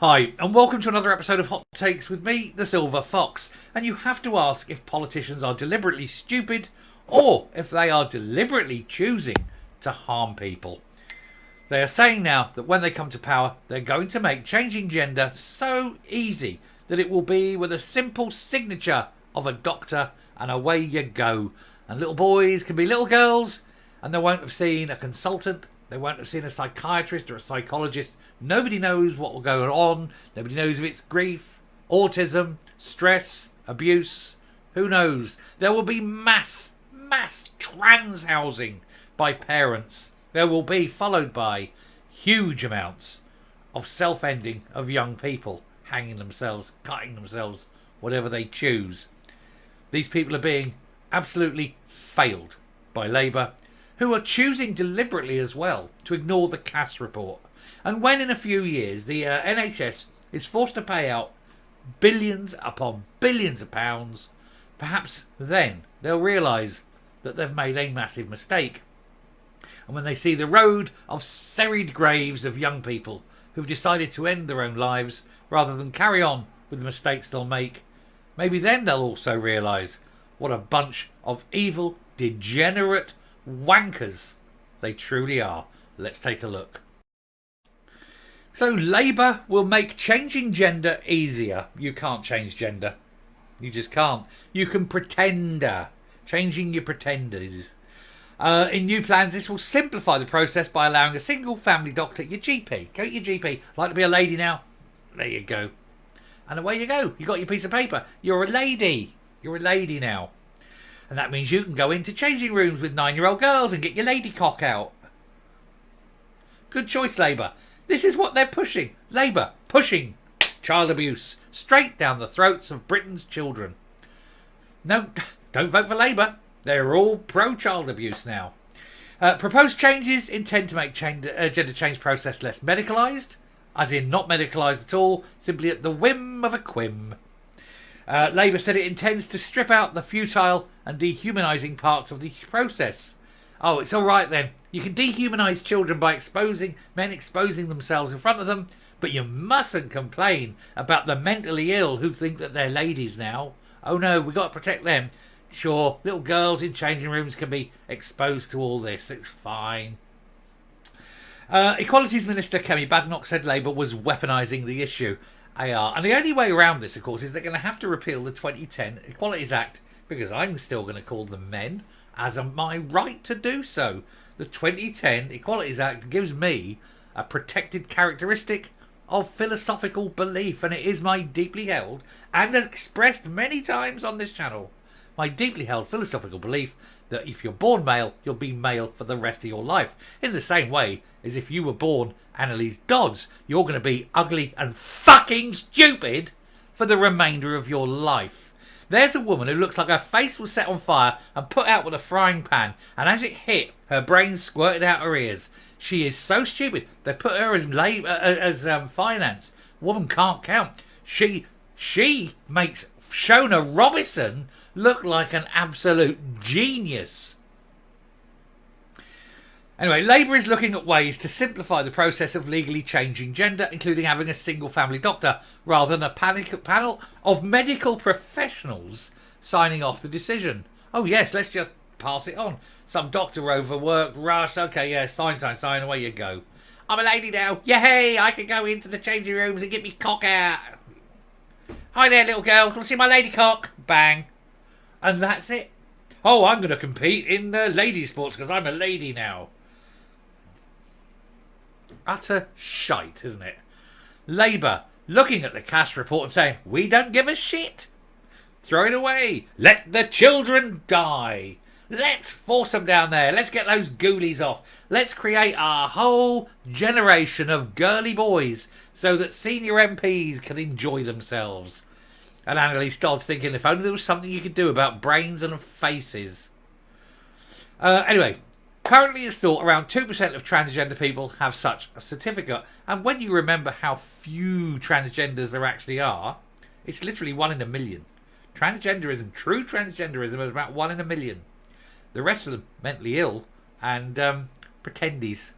Hi, and welcome to another episode of Hot Takes with me, the Silver Fox. And you have to ask if politicians are deliberately stupid or if they are deliberately choosing to harm people. They are saying now that when they come to power, they're going to make changing gender so easy that it will be with a simple signature of a doctor and away you go. And little boys can be little girls, and they won't have seen a consultant. They won't have seen a psychiatrist or a psychologist. Nobody knows what will go on. Nobody knows if it's grief, autism, stress, abuse. Who knows? There will be mass trans housing by parents. There will be followed by huge amounts of self-ending of young people, hanging themselves, cutting themselves, whatever they choose. These people are being absolutely failed by Labour, who are choosing deliberately as well to ignore the Cass report. And when in a few years the NHS is forced to pay out billions upon billions of pounds, perhaps then they'll realise that they've made a massive mistake. And when they see the road of serried graves of young people who've decided to end their own lives rather than carry on with the mistakes they'll make, maybe then they'll also realise what a bunch of evil, degenerate wankers they truly are. Let's take a look. So Labour will make changing gender easier. You can't change gender. You just can't. You can pretender. Changing your pretenders. In new plans, this will simplify the process by allowing a single family doctor at your GP. Go to your GP. Like to be a lady now? There you go. And away you go. You got your piece of paper. You're a lady. You're a lady now. And that means you can go into changing rooms with 9-year-old girls and get your lady cock out. Good choice, Labour. This is what they're pushing. Labour pushing child abuse straight down the throats of Britain's children. No, don't vote for Labour. They're all pro-child abuse now. Proposed changes intend to make gender change process less medicalised, as in not medicalised at all, simply at the whim of a quim. Labour said it intends to strip out the futile and dehumanising parts of the process. Oh, it's all right then. You can dehumanise children by exposing themselves in front of them, but you mustn't complain about the mentally ill who think that they're ladies now. Oh no, we've got to protect them. Sure, little girls in changing rooms can be exposed to all this. It's fine. Equalities Minister Kemi Badenoch said Labour was weaponising the issue. AR. And the only way around this, of course, is they're going to have to repeal the 2010 Equalities Act, because I'm still going to call them men, as am my right to do so. The 2010 Equalities Act gives me a protected characteristic of philosophical belief, and it is my deeply held, and expressed many times on this channel, my deeply held philosophical belief that if you're born male, you'll be male for the rest of your life. In the same way as if you were born Annelise Dodds, you're going to be ugly and fucking stupid for the remainder of your life. There's a woman who looks like her face was set on fire and put out with a frying pan, and as it hit, her brains squirted out her ears. She is so stupid. They've put her as finance. Woman can't count. She makes Shona Robinson look like an absolute genius. Anyway, Labour is looking at ways to simplify the process of legally changing gender, including having a single family doctor rather than a panel of medical professionals signing off the decision. Oh yes, let's just pass it on. Some doctor overworked, rushed, okay, yeah, sign, away you go. I'm a lady now, yay, I can go into the changing rooms and get me cock out. Hi there, little girl, do you want to see my lady cock? Bang. And that's it. Oh, I'm going to compete in lady sports because I'm a lady now. Utter shite, isn't it? Labour looking at the Cass report and saying, we don't give a shit. Throw it away. Let the children die. Let's force them down there. Let's get those ghoulies off. Let's create a whole generation of girly boys so that senior MPs can enjoy themselves. And Annelise Dodds thinking, if only there was something you could do about brains and faces. Anyway, currently it's thought around 2% of transgender people have such a certificate. And when you remember how few transgenders there actually are, it's literally 1 in a million. Transgenderism, true transgenderism, is about 1 in a million. The rest of them mentally ill and pretendies.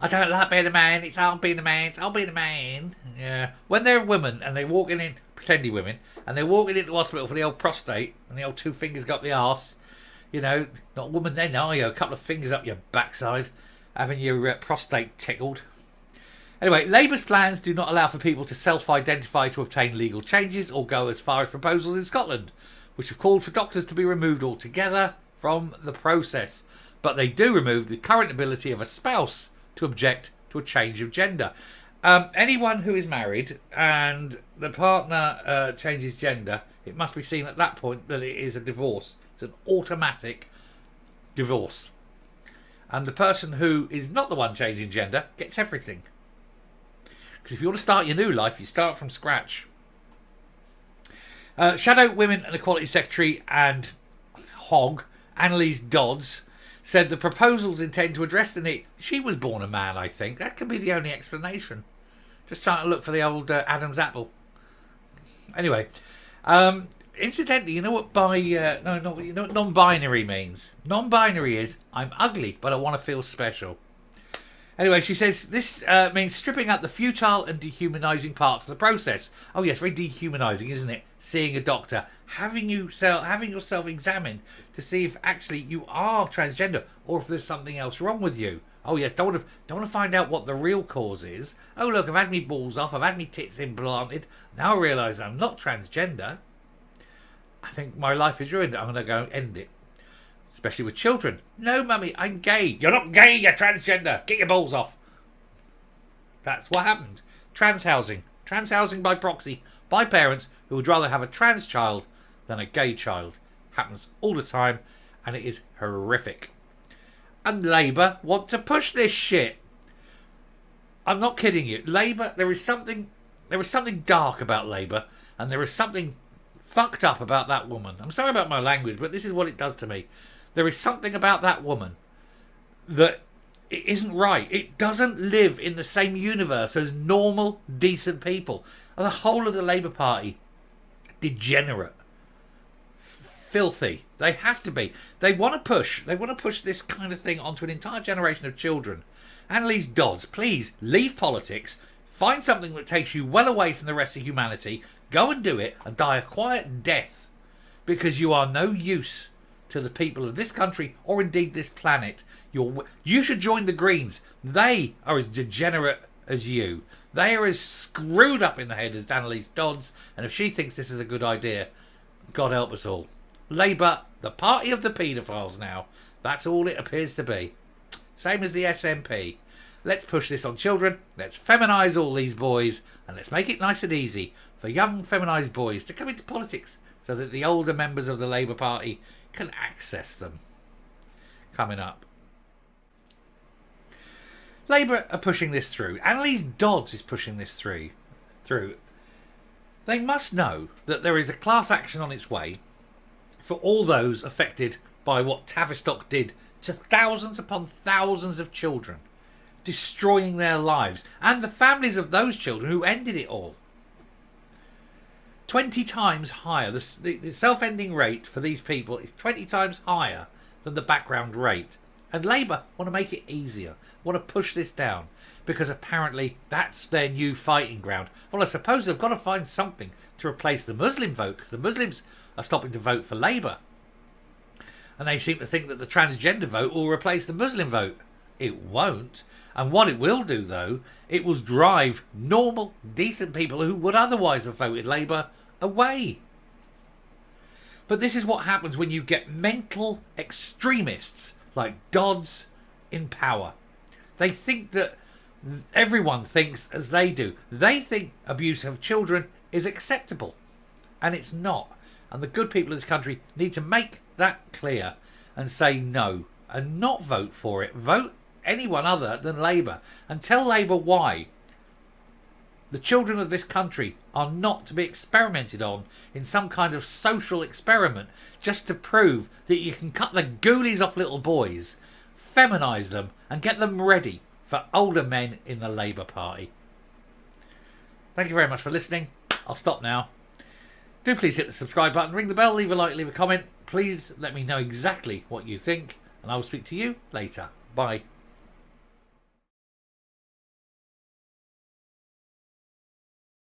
I don't like being a man. It's all being a man. It's all being a man. Yeah. When they're women and they're walking in, pretending women, and they're walking into hospital for the old prostate and the old 2 fingers got the arse, you know, not a woman then, are you? A couple of fingers up your backside, having your prostate tickled. Anyway, Labour's plans do not allow for people to self-identify to obtain legal changes or go as far as proposals in Scotland, which have called for doctors to be removed altogether from the process. But they do remove the current ability of a spouse to object to a change of gender. Anyone who is married and the partner changes gender, it must be seen at that point that it is a divorce. It's an automatic divorce. And the person who is not the one changing gender gets everything. Because if you want to start your new life, you start from scratch. Shadow Women and Equality Secretary and hog, Annelise Dodds, said the proposals intend to address the need. She was born a man, I think. That could be the only explanation. Just trying to look for the old Adam's apple. Anyway, incidentally, you know what you know what non-binary means? Non-binary is I'm ugly, but I want to feel special. Anyway, she says this means stripping out the futile and dehumanising parts of the process. Oh yes, very dehumanising, isn't it? Seeing a doctor, having yourself examined to see if actually you are transgender or if there's something else wrong with you. Oh yes, don't want to find out what the real cause is. Oh look, I've had me balls off, I've had me tits implanted. Now I realise I'm not transgender. I think my life is ruined. I'm going to go and end it. Especially with children. No, mummy, I'm gay. You're not gay, you're transgender. Get your balls off. That's what happens. Trans housing. Trans housing by proxy. By parents who would rather have a trans child than a gay child. Happens all the time. And it is horrific. And Labour want to push this shit. I'm not kidding you. Labour, there is something dark about Labour. And there is something fucked up about that woman. I'm sorry about my language, but this is what it does to me. There is something about that woman that it isn't right. It doesn't live in the same universe as normal, decent people. And the whole of the Labour Party, degenerate, filthy. They have to be. They want to push this kind of thing onto an entire generation of children. Annelise Dodds, please leave politics. Find something that takes you well away from the rest of humanity. Go and do it and die a quiet death, because you are no use to the people of this country or indeed this planet. You should join the Greens. They are as degenerate as you. They are as screwed up in the head as Annelise Dodds, and if she thinks this is a good idea, God help us all. Labour, the party of the paedophiles now. That's all it appears to be. Same as the SNP. Let's push this on children. Let's feminise all these boys, and let's make it nice and easy for young feminised boys to come into politics so that the older members of the Labour Party can access them. Coming up. Labour are pushing this through. Annelise Dodds is pushing this through. They must know that there is a class action on its way for all those affected by what Tavistock did to thousands upon thousands of children, destroying their lives, and the families of those children who ended it all. 20 times higher. The self-ending rate for these people is 20 times higher than the background rate. And Labour want to make it easier, want to push this down, because apparently that's their new fighting ground. Well, I suppose they've got to find something to replace the Muslim vote, because the Muslims are stopping to vote for Labour. And they seem to think that the transgender vote will replace the Muslim vote. It won't. And what it will do, though, it will drive normal, decent people who would otherwise have voted Labour away. But this is what happens when you get mental extremists like Dodds in power. They think that everyone thinks as they do. They think abuse of children is acceptable, and it's not. And the good people of this country need to make that clear and say no and not vote for it. Vote anyone other than Labour, and tell Labour why the children of this country are not to be experimented on in some kind of social experiment just to prove that you can cut the ghoulies off little boys, feminise them and get them ready for older men in the Labour Party. Thank you very much for listening. I'll stop now. Do please hit the subscribe button, ring the bell, leave a like, leave a comment. Please let me know exactly what you think, and I will speak to you later. Bye.